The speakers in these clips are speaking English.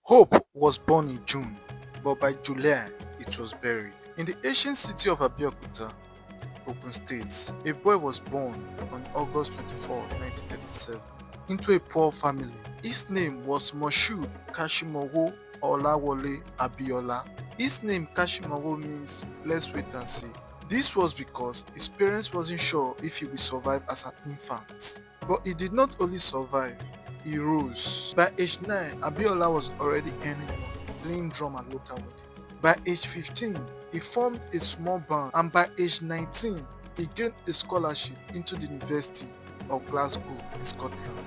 Hope was born in June, but by July it was buried. In the ancient city of Abeokuta, Ogun State, a boy was born on August 24, 1937, into a poor family. His name was Moshood Kashimawo Olawale Abiola. His name Kashimawo means let's wait and see. This was because his parents wasn't sure if he would survive as an infant. But he did not only survive, he rose. By age 9, Abiola was already earning money, playing drum at local wedding. By age 15, he formed a small band, and by age 19, he gained a scholarship into the University of Glasgow in Scotland.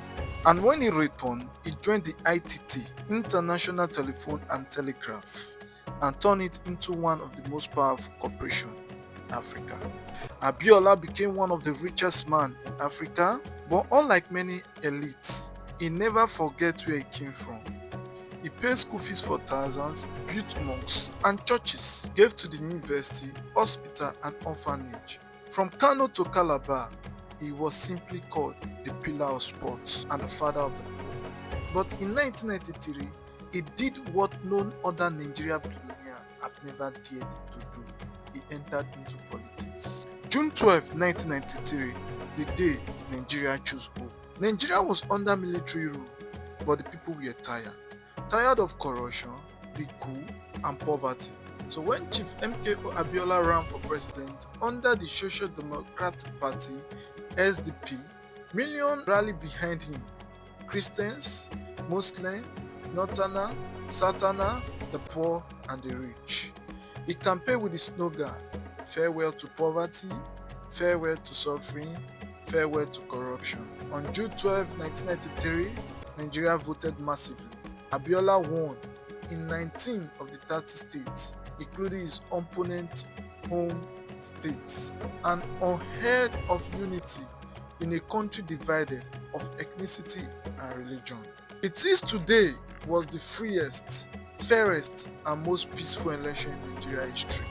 And when he returned, he joined the ITT, International Telephone and Telegraph, and turned it into one of the most powerful corporations in Africa. Abiola became one of the richest men in Africa, but unlike many elites, he never forget where he came from. He paid school fees for thousands, built mosques and churches, gave to the university, hospital and orphanage. From Kano to Calabar, he was simply called the pillar of sports and the father of the poor. But in 1993, he did what no other Nigerian billionaire have never dared to do. He entered into politics. June 12, 1993, the day Nigeria chose hope. Nigeria was under military rule, but the people were tired of corruption, the coup, and poverty. So when Chief MKO Abiola ran for president under the Social Democratic Party (SDP), millions rallied behind him. Christians, Muslims, Northerners, Southerners, the poor, and the rich. He campaigned with the slogan, "Farewell to poverty, farewell to suffering, farewell to corruption." On June 12, 1993, Nigeria voted massively. Abiola won in 19 of the 30 states, including his opponent's home states. An unheard of unity in a country divided of ethnicity and religion. It is today was the freest, fairest, and most peaceful election in Nigeria history.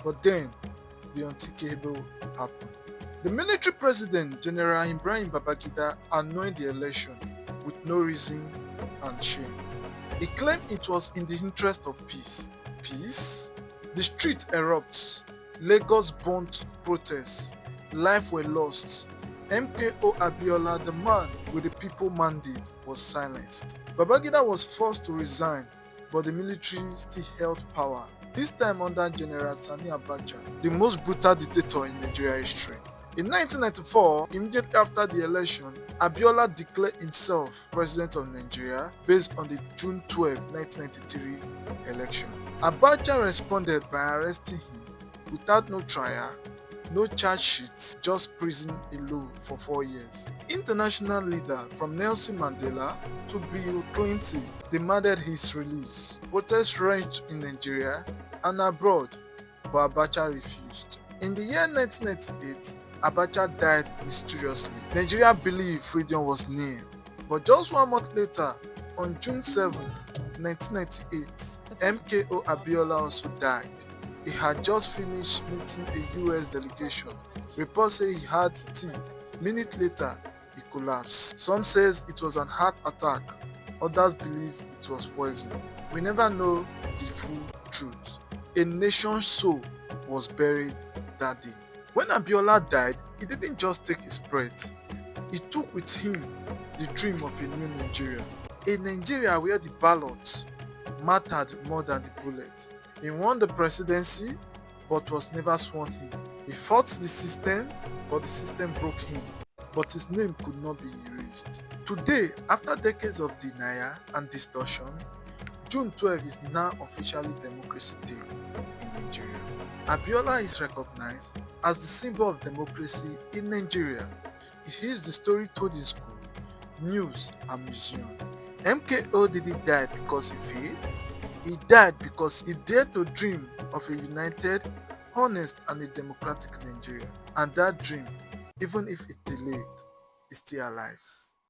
But then, the unthinkable happened. The military president, General Ibrahim Babangida, annulled the election with no reason and shame. He claimed it was in the interest of peace. Peace? The street erupts. Lagos burnt protests. Lives were lost. MKO Abiola, the man with the people mandate, was silenced. Babangida was forced to resign, but the military still held power. This time under General Sani Abacha, the most brutal dictator in Nigeria history. In 1994, immediately after the election, Abiola declared himself president of Nigeria based on the June 12, 1993 election. Abacha responded by arresting him without no trial, no charge sheets, just prison alone for 4 years. International leaders from Nelson Mandela to Bill Clinton demanded his release. Protests raged in Nigeria and abroad, but Abacha refused. In the year 1998, Abacha died mysteriously. Nigeria believed freedom was near, but just 1 month later, on June 7, 1998, MKO Abiola also died. He had just finished meeting a US delegation. Reports say he had tea. Minutes later, he collapsed. Some says it was an heart attack. Others believe it was poison. We never know the full truth. A nation's soul was buried that day. When Abiola died, he didn't just take his breath. He took with him the dream of a new Nigeria. A Nigeria where the ballot mattered more than the bullet. He won the presidency, but was never sworn in. He fought the system, but the system broke him. But his name could not be erased. Today, after decades of denial and distortion, June 12 is now officially Democracy Day in Nigeria. Abiola is recognized as the symbol of democracy in Nigeria. He is the story told in school, news, and museum. MKO didn't die because he failed. He died because he dared to dream of a united, honest, and a democratic Nigeria. And that dream, even if it delayed, is still alive.